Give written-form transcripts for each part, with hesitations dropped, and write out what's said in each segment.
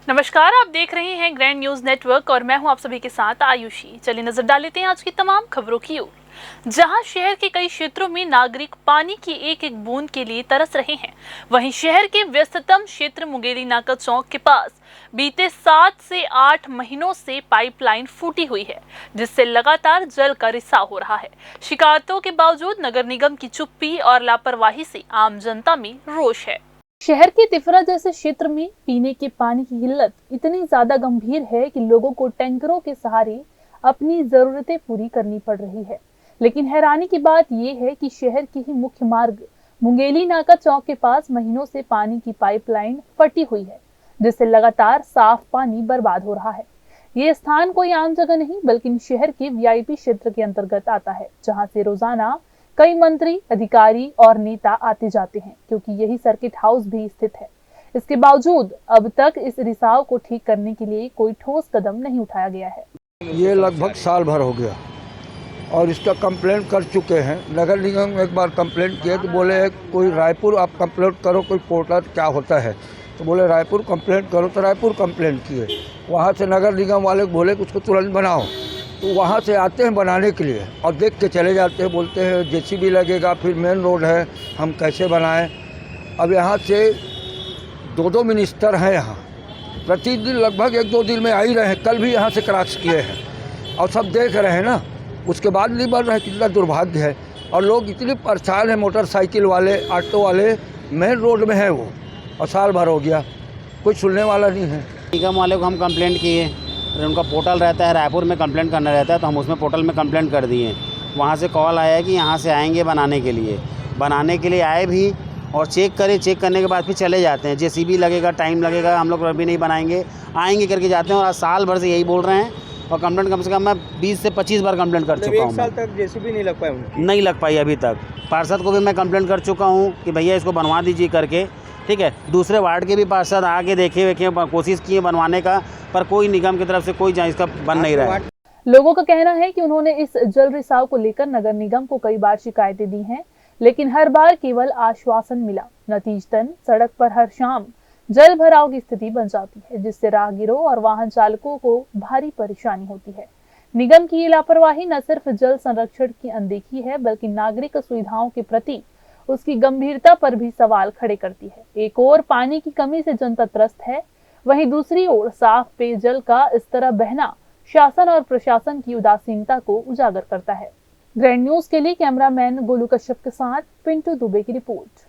नमस्कार, आप देख रहे हैं ग्रैंड न्यूज नेटवर्क और मैं हूं आप सभी के साथ आयुषी। चलिए नजर डाल लेते हैं आज की तमाम खबरों की ओर। जहां शहर के कई क्षेत्रों में नागरिक पानी की एक एक बूंद के लिए तरस रहे हैं, वहीं शहर के व्यस्ततम क्षेत्र मुंगेली नाका चौक के पास बीते 7 से 8 महीनों से पाइपलाइन फूटी हुई है, जिससे लगातार जल का रिसाव हो रहा है। शिकायतों के बावजूद नगर निगम की चुप्पी और लापरवाही से आम जनता में रोष है। शहर के तिफरा जैसे क्षेत्र में पीने के पानी की किल्लत इतनी ज्यादा गंभीर है कि लोगों को टैंकरों के सहारे अपनी जरूरतें पूरी करनी पड़ रही है। लेकिन हैरानी की बात यह है कि शहर के ही मुख्य मार्ग मुंगेली नाका चौक के पास महीनों से पानी की पाइपलाइन फटी हुई है, जिससे लगातार साफ पानी बर्बाद हो रहा है। ये स्थान कोई आम जगह नहीं बल्कि शहर के वीआईपी क्षेत्र के अंतर्गत आता है, जहां से रोजाना कई मंत्री, अधिकारी और नेता आते जाते हैं, क्योंकि यही सर्किट हाउस भी स्थित है। इसके बावजूद अब तक इस रिसाव को ठीक करने के लिए कोई ठोस कदम नहीं उठाया गया है। ये लगभग साल भर हो गया और इसका कंप्लेंट कर चुके हैं। नगर निगम में एक बार कंप्लेंट किए तो बोले कोई रायपुर आप कंप्लेंट करो, कोई पोर्टल क्या होता है, तो बोले रायपुर कंप्लेंट करो, तो रायपुर कंप्लेंट किए। वहाँ से नगर निगम वाले बोले कि उसको तुरंत बनाओ, तो वहाँ से आते हैं बनाने के लिए और देख के चले जाते हैं, बोलते हैं जेसीबी लगेगा, फिर मेन रोड है, हम कैसे बनाएं। अब यहाँ से दो मिनिस्टर हैं यहाँ, प्रतिदिन लगभग 1-2 दिन में आ ही रहे हैं। कल भी यहाँ से क्रॉस किए हैं और सब देख रहे हैं ना, उसके बाद नहीं बन रहा है। कितना दुर्भाग्य है। और लोग इतने परेशान हैं, मोटरसाइकिल वाले, ऑटो वाले मेन रोड में हैं वो, और साल भर हो गया, कोई सुनने वाला नहीं है। निगम वाले को हम कंप्लेंट किए, उनका पोर्टल रहता है, रायपुर में कंप्लेंट करना रहता है, तो हम उसमें पोर्टल में कंप्लेंट कर दिए। वहाँ से कॉल आया है कि यहाँ से आएंगे बनाने के लिए आए भी और चेक करने के बाद फिर चले जाते हैं। जेसीबी लगेगा, टाइम लगेगा, हम लोग अभी नहीं बनाएंगे, आएंगे करके जाते हैं। और आज साल भर से यही बोल रहे हैं और कंप्लेंट कम से कम मैं 20 से 25 बार कंप्लेंट कर चुका हूँ। एक साल तक जेसीबी नहीं लग पाई उनकी? नहीं लग पाई अभी तक। पार्षद को भी मैं कंप्लेंट कर चुका हूँ कि भैया इसको बनवा दीजिए करके, ठीक है। दूसरे वार्ड के भी पार्षद आके देखे कोशिश किए बनवाने का, पर कोई निगम की तरफ से कोई इसका बन नहीं रहा है। लोगों का कहना है कि उन्होंने इस जल रिसाव को लेकर नगर निगम को कई बार शिकायतें दी हैं, लेकिन हर बार केवल आश्वासन मिला। नतीजतन सड़क पर हर शाम जल भराव की स्थिति बन जाती है, जिससे राहगीरों और वाहन चालकों को भारी परेशानी होती है। निगम की ये लापरवाही न सिर्फ जल संरक्षण की अनदेखी है, बल्कि नागरिक सुविधाओं के प्रति उसकी गंभीरता पर भी सवाल खड़े करती है। एक ओर पानी की कमी से जनता त्रस्त है, वहीं दूसरी ओर साफ पेयजल का इस तरह बहना शासन और प्रशासन की उदासीनता को उजागर करता है। ग्रैंड न्यूज के लिए कैमरामैन गोलू कश्यप के साथ पिंटू दुबे की रिपोर्ट।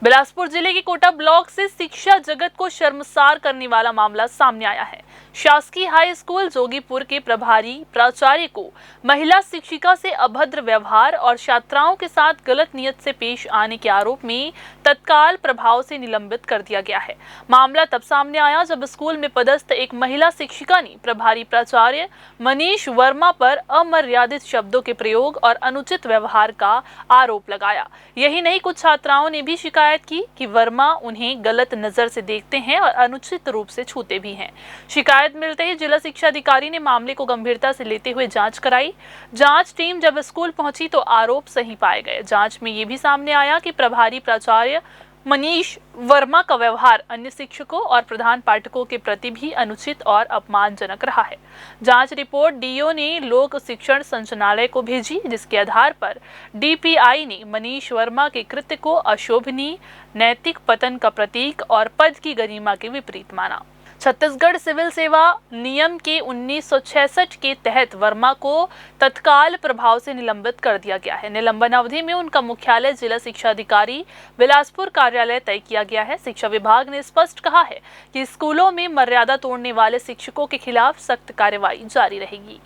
बिलासपुर जिले के कोटा ब्लॉक से शिक्षा जगत को शर्मसार करने वाला मामला सामने आया है। शासकीय हाई स्कूल जोगीपुर के प्रभारी प्राचार्य को महिला शिक्षिका से अभद्र व्यवहार और छात्राओं के साथ गलत नियत से पेश आने के आरोप में तत्काल प्रभाव से निलंबित कर दिया गया है। मामला तब सामने आया जब स्कूल में पदस्थ एक महिला शिक्षिका ने प्रभारी प्राचार्य मनीष वर्मा पर अमर्यादित शब्दों के प्रयोग और अनुचित व्यवहार का आरोप लगाया। यही नहीं, कुछ छात्राओं ने भी शिकायत की कि वर्मा उन्हें गलत नजर से देखते हैं और अनुचित रूप से छूते भी हैं। शिकायत मिलते ही जिला शिक्षा अधिकारी ने मामले को गंभीरता से लेते हुए जांच कराई। जांच टीम जब स्कूल पहुंची तो आरोप सही पाए गए। जांच में ये भी सामने आया कि प्रभारी प्राचार्य मनीष वर्मा का व्यवहार अन्य शिक्षकों और प्रधान पाठकों के प्रति भी अनुचित और अपमानजनक रहा है। जांच रिपोर्ट डीओ ने लोक शिक्षण संचालनालय को भेजी, जिसके आधार पर डीपीआई ने मनीष वर्मा के कृत्य को अशोभनीय, नैतिक पतन का प्रतीक और पद की गरिमा के विपरीत माना। छत्तीसगढ़ सिविल सेवा नियम के 1966 के तहत वर्मा को तत्काल प्रभाव से निलंबित कर दिया गया है। निलंबन अवधि में उनका मुख्यालय जिला शिक्षा अधिकारी बिलासपुर कार्यालय तय किया गया है। शिक्षा विभाग ने स्पष्ट कहा है कि स्कूलों में मर्यादा तोड़ने वाले शिक्षकों के खिलाफ सख्त कार्रवाई जारी रहेगी।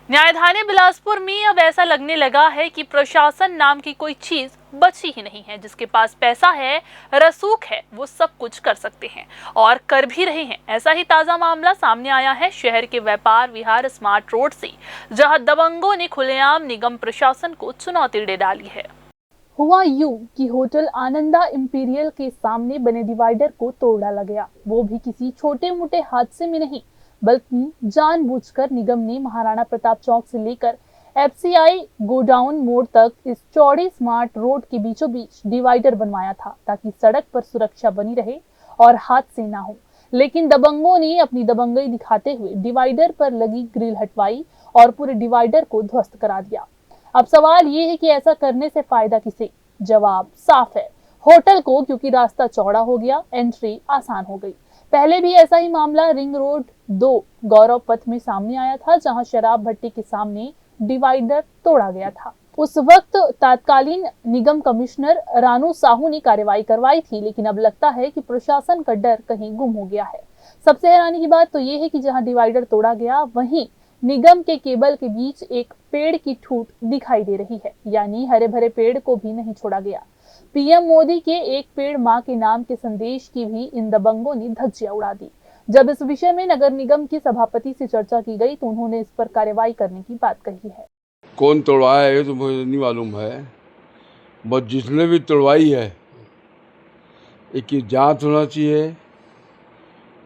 न्यायधानी बिलासपुर में अब ऐसा लगने लगा है कि प्रशासन नाम की कोई चीज बची ही नहीं है। जिसके पास पैसा है, रसूख है, वो सब कुछ कर सकते हैं और कर भी रहे हैं। ऐसा ही ताजा मामला सामने आया है शहर के व्यापार विहार स्मार्ट रोड से, जहां दबंगों ने खुलेआम निगम प्रशासन को चुनौती दे डाली है। हुआ यूं कि होटल आनंदा इंपीरियल के सामने बने डिवाइडर को तोड़ डाला गया, वो भी किसी छोटे मोटे हादसे में नहीं, बल्कि जानबूझकर निगम ने महाराणा प्रताप चौक से लेकर एफसीआई गोडाउन मोड़ तक इस चौड़ी स्मार्ट रोड के बीचों बीच डिवाइडर बनवाया था, ताकि सड़क पर सुरक्षा बनी रहे और हादसे ना हो। लेकिन दबंगों ने अपनी दबंगई दिखाते हुए डिवाइडर पर लगी ग्रिल हटवाई और पूरे डिवाइडर को ध्वस्त करा दिया। अब सवाल ये है कि ऐसा करने से फायदा किसे? जवाब साफ है, होटल को, क्योंकि रास्ता चौड़ा हो गया, एंट्री आसान हो गई। पहले भी ऐसा ही मामला रिंग रोड 2 गौरव पथ में सामने आया था, जहां शराब भट्टी के सामने डिवाइडर तोड़ा गया था। उस वक्त तत्कालीन निगम कमिश्नर रानू साहू ने कार्रवाई करवाई थी, लेकिन अब लगता है कि प्रशासन का डर कहीं गुम हो गया है। सबसे हैरानी की बात तो ये है कि जहां डिवाइडर तोड़ा गया, वहीं निगम के केबल के बीच एक पेड़ की ठूंठ दिखाई दे रही है, यानी हरे भरे पेड़ को भी नहीं छोड़ा गया। पीएम मोदी के एक पेड़ मां के नाम के संदेश की भी इन दबंगों ने धज्जियां उड़ा दी। जब इस विषय में नगर निगम की सभापति से चर्चा की गई तो उन्होंने इस पर कार्रवाई करने की बात कही है। कौन तोड़वाया है तो मुझे नहीं मालूम है, बस जिसने भी तोड़वाई है इसकी जांच होना चाहिए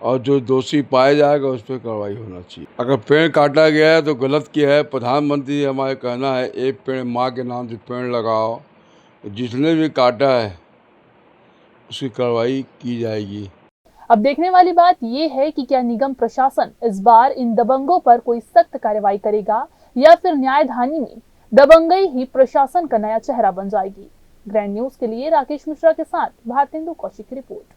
और जो दोषी पाया जाएगा उस पर कार्रवाई होना चाहिए। अगर पेड़ काटा गया है तो गलत किया है। प्रधानमंत्री हमारे कहना है एक पेड़ माँ के नाम से पेड़ लगाओ, जिसने भी काटा है उसकी कार्रवाई की जाएगी। अब देखने वाली बात यह है कि क्या निगम प्रशासन इस बार इन दबंगों पर कोई सख्त कार्रवाई करेगा या फिर न्यायधानी में दबंगई ही प्रशासन का नया चेहरा बन जाएगी। ग्रैंड न्यूज के लिए राकेश मिश्रा के साथ भारतेंदु कौशिक की रिपोर्ट।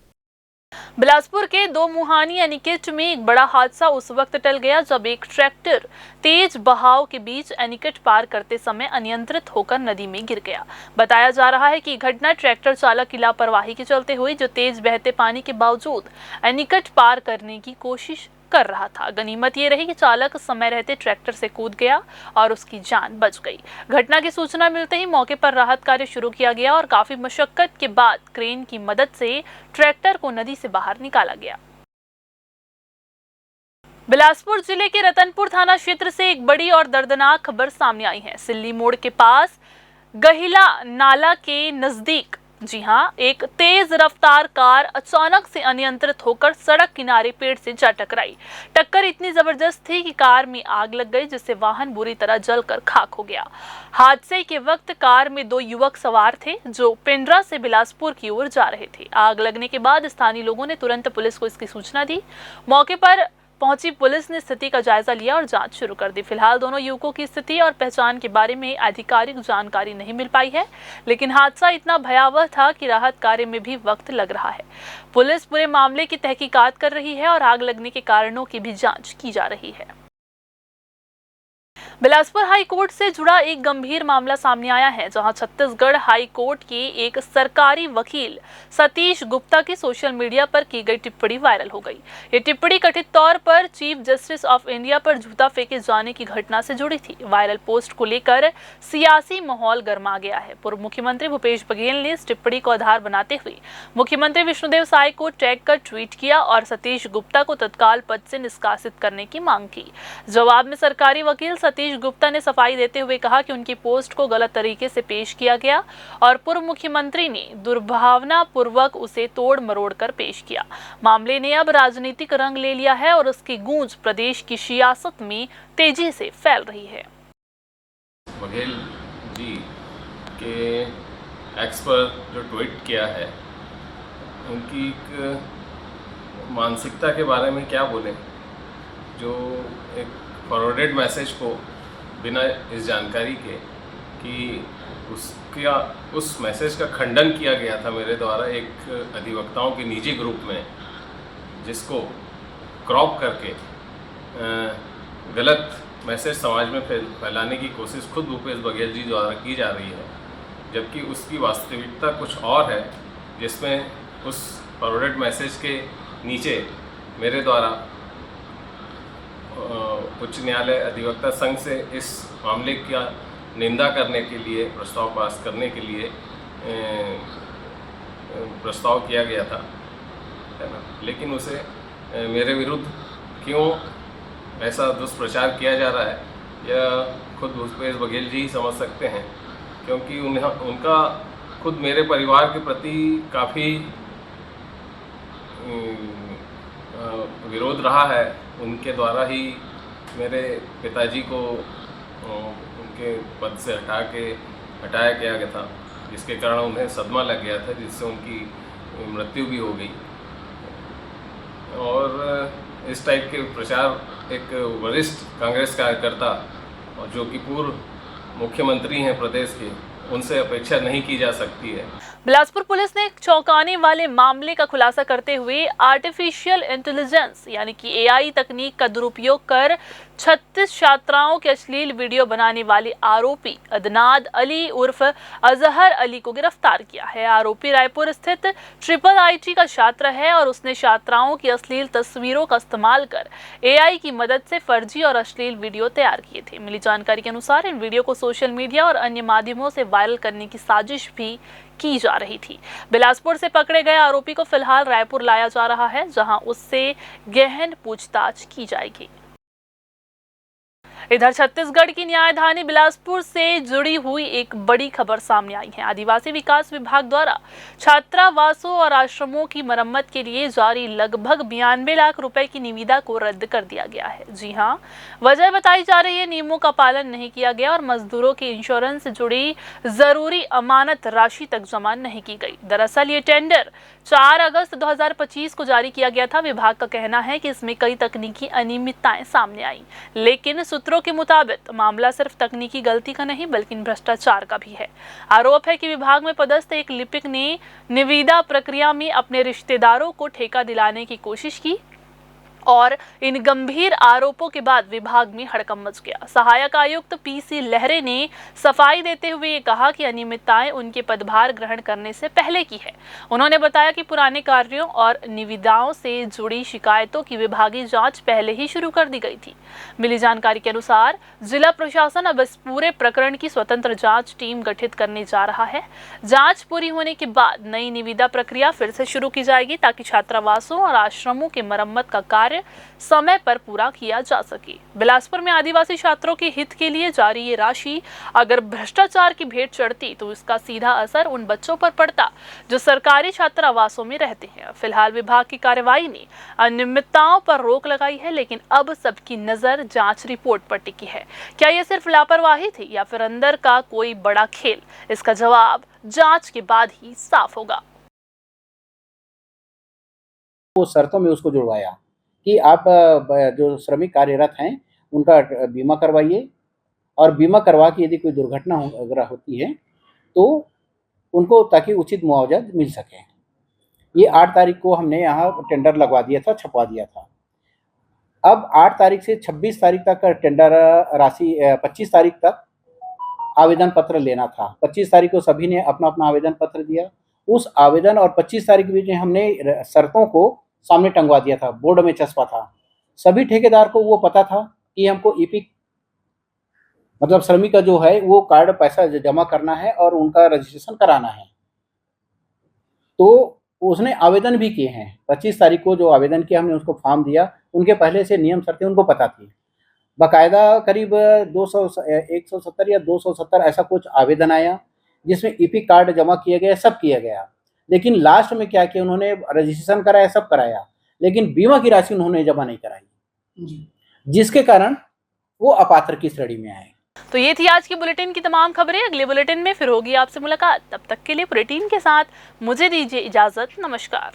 बिलासपुर के दो मुहानी एनीकट में एक बड़ा हादसा उस वक्त टल गया जब एक ट्रैक्टर तेज बहाव के बीच एनीकट पार करते समय अनियंत्रित होकर नदी में गिर गया। बताया जा रहा है कि घटना ट्रैक्टर चालक की लापरवाही के चलते हुई, जो तेज बहते पानी के बावजूद एनीकट पार करने की कोशिश कर रहा था। गनीमत ये रही कि चालक समय रहते ट्रैक्टर से कूद गया और उसकी जान बच गई। घटना की सूचना मिलते ही मौके पर राहत कार्य शुरू किया गया और काफी मशक्कत के बाद क्रेन की मदद से ट्रैक्टर को नदी से बाहर निकाला गया। बिलासपुर जिले के रतनपुर थाना क्षेत्र से एक बड़ी और दर्दनाक खबर सामने आई है। सिल्ली मोड़ के पास गहिला नाला के नजदीक, जी हां, एक तेज रफ्तार कार अचानक से अनियंत्रित होकर सड़क किनारे पेड़ से जा टकराई। टक्कर इतनी जबरदस्त थी कि कार में आग लग गई, जिससे वाहन बुरी तरह जलकर खाक हो गया। हादसे के वक्त कार में दो युवक सवार थे जो पेंड्रा से बिलासपुर की ओर जा रहे थे। आग लगने के बाद स्थानीय लोगों ने तुरंत पुलिस को इसकी सूचना दी। मौके पर पहुंची पुलिस ने स्थिति का जायजा लिया और जांच शुरू कर दी। फिलहाल दोनों युवकों की स्थिति और पहचान के बारे में आधिकारिक जानकारी नहीं मिल पाई है, लेकिन हादसा इतना भयावह था कि राहत कार्य में भी वक्त लग रहा है। पुलिस पूरे मामले की तहकीकात कर रही है और आग लगने के कारणों की भी जांच की जा रही है। बिलासपुर हाई कोर्ट से जुड़ा एक गंभीर मामला सामने आया है, जहां छत्तीसगढ़ हाई कोर्ट के एक सरकारी वकील सतीश गुप्ता की सोशल मीडिया पर की गई टिप्पणी वायरल हो गई। ये टिप्पणी कथित तौर पर चीफ जस्टिस ऑफ इंडिया पर जूता फेंके जाने की घटना से जुड़ी थी। वायरल पोस्ट को लेकर सियासी माहौल गर्मा गया है। पूर्व मुख्यमंत्री भूपेश बघेल ने इस टिप्पणी को आधार बनाते हुए मुख्यमंत्री विष्णुदेव साय को टैग कर ट्वीट किया और सतीश गुप्ता को तत्काल पद से निष्कासित करने की मांग की। जवाब में सरकारी वकील सतीश गुप्ता ने सफाई देते हुए कहा कि उनकी पोस्ट को गलत तरीके से पेश किया गया और पूर्व मुख्यमंत्री ने दुर्भावना पूर्वक उसे तोड़ मरोड़ कर पेश किया। मामले ने अब राजनीतिक रंग ले लिया है और उसकी गूंज प्रदेश की सियासत में तेजी से फैल रही है। बघेल जी के एक्स पर जो ट्वीट किया है, उनकी एक मानसिकता के बारे में क्या बोलें, जो एक फॉरवर्डेड मैसेज को बिना इस जानकारी के कि उस मैसेज का खंडन किया गया था मेरे द्वारा एक अधिवक्ताओं के निजी ग्रुप में, जिसको क्रॉप करके गलत मैसेज समाज में फैलाने की कोशिश खुद भूपेश बघेल जी द्वारा की जा रही है, जबकि उसकी वास्तविकता कुछ और है, जिसमें उस फॉरवर्डेड मैसेज के नीचे मेरे द्वारा उच्च न्यायालय अधिवक्ता संघ से इस मामले का निंदा करने के लिए प्रस्ताव पास करने के लिए प्रस्ताव किया गया था, है ना। लेकिन उसे मेरे विरुद्ध क्यों ऐसा दुष्प्रचार किया जा रहा है, यह खुद भूपेश बघेल जी ही समझ सकते हैं, क्योंकि उनका खुद मेरे परिवार के प्रति काफ़ी विरोध रहा है। उनके द्वारा ही मेरे पिताजी को उनके पद से हटाया गया था, जिसके कारण उन्हें सदमा लग गया था, जिससे उनकी मृत्यु भी हो गई। और इस टाइप के प्रचार एक वरिष्ठ कांग्रेस कार्यकर्ता और जो कि पूर्व मुख्यमंत्री हैं प्रदेश के, उनसे अपेक्षा नहीं की जा सकती है। बिलासपुर पुलिस ने एक चौंकाने वाले मामले का खुलासा करते हुए आर्टिफिशियल इंटेलिजेंस यानी कि एआई तकनीक का दुरुपयोग कर 36 छात्राओं के अश्लील वीडियो बनाने वाले आरोपी अदनान अली उर्फ अजहर अली को गिरफ्तार किया है। आरोपी रायपुर स्थित IIIT का छात्र है और उसने छात्राओं की अश्लील तस्वीरों का इस्तेमाल कर एआई की मदद से फर्जी और अश्लील वीडियो तैयार किए थे। मिली जानकारी के अनुसार इन वीडियो को सोशल मीडिया और अन्य माध्यमों से वायरल करने की साजिश भी की जा रही थी। बिलासपुर से पकड़े गए आरोपी को फिलहाल रायपुर लाया जा रहा है, जहां उससे गहन पूछताछ की जाएगी। इधर छत्तीसगढ़ की न्यायधानी बिलासपुर से जुड़ी हुई एक बड़ी खबर सामने आई है। आदिवासी विकास विभाग द्वारा छात्रावासों और आश्रमों की मरम्मत के लिए जारी लगभग 92 लाख रुपए की निविदा को रद्द कर दिया गया है। जी हां, वजह बताई जा रही है नियमों का पालन नहीं किया गया और मजदूरों के इंश्योरेंस से जुड़ी जरूरी अमानत राशि तक जमा नहीं की गई। दरअसल ये टेंडर 4 अगस्त 2025 को जारी किया गया था। विभाग का कहना है कि इसमें कई तकनीकी अनियमितताएं सामने आई, लेकिन सूत्रों के मुताबिक मामला सिर्फ तकनीकी गलती का नहीं बल्कि भ्रष्टाचार का भी है। आरोप है कि विभाग में पदस्थ एक लिपिक ने निविदा प्रक्रिया में अपने रिश्तेदारों को ठेका दिलाने की कोशिश की और इन गंभीर आरोपों के बाद विभाग में हड़कंप मच गया। सहायक आयुक्त PC लहरे ने सफाई देते हुए ये कहा कि अनियमितताएं उनके पदभार ग्रहण करने से पहले की है। उन्होंने बताया कि पुराने कार्यों और निविदाओं से जुड़ी शिकायतों की विभागीय जांच पहले ही शुरू कर दी गई थी। मिली जानकारी के अनुसार जिला प्रशासन अब इस पूरे प्रकरण की स्वतंत्र जांच टीम गठित करने जा रहा है। जांच पूरी होने के बाद नई निविदा प्रक्रिया फिर से शुरू की जाएगी ताकि छात्रावासों और आश्रमों के मरम्मत का कार्य समय पर पूरा किया जा सके। बिलासपुर में आदिवासी छात्रों के हित के लिए जारी ये राशि अगर भ्रष्टाचार की भेंट चढ़ती तो इसका सीधा असर उन बच्चों पर पड़ता जो सरकारी छात्रावासों में रहते हैं। फिलहाल विभाग की कार्रवाई ने अनियमितताओं पर रोक लगाई है, लेकिन अब सबकी नजर जांच रिपोर्ट पर टिकी है। क्या ये सिर्फ लापरवाही थी या फिर अंदर का कोई बड़ा खेल? इसका जवाब जांच के बाद ही साफ होगा। वो शर्तों में उसको जुड़वाया कि आप जो श्रमिक कार्यरत हैं उनका बीमा करवाइए और बीमा करवा के यदि कोई दुर्घटना अगर होती है तो उनको ताकि उचित मुआवजा मिल सके। ये 8 तारीख को हमने यहाँ टेंडर लगवा दिया था, छपवा दिया था। अब 8 तारीख से 26 तारीख तक का टेंडर राशि 25 तारीख तक आवेदन पत्र लेना था। 25 तारीख को सभी ने अपना अपना आवेदन पत्र दिया। उस आवेदन और 25 तारीख के बीच में हमने शर्तों को सामने टंगवा दिया था, बोर्ड में चस्पा था। सभी ठेकेदार को वो पता था कि हमको ईपिक मतलब श्रमिक का जो है वो कार्ड पैसा जमा करना है और उनका रजिस्ट्रेशन कराना है। तो उसने आवेदन भी किए हैं। 25 तारीख को जो आवेदन किया हमने उसको फॉर्म दिया, उनके पहले से नियम शर्तें उनको पता थी। बाकायदा करीब 170 या 270 ऐसा कुछ आवेदन आया जिसमें ईपिक कार्ड जमा किया गया, सब किया गया। लेकिन लास्ट में क्या किया, उन्होंने रजिस्ट्रेशन कराया, सब कराया, लेकिन बीमा की राशि उन्होंने जमा नहीं कराई, जिसके कारण वो अपात्र की श्रेणी में आए। तो ये थी आज की बुलेटिन की तमाम खबरें। अगले बुलेटिन में फिर होगी आपसे मुलाकात। तब तक के लिए बुलेटिन के साथ मुझे दीजिए इजाजत। नमस्कार।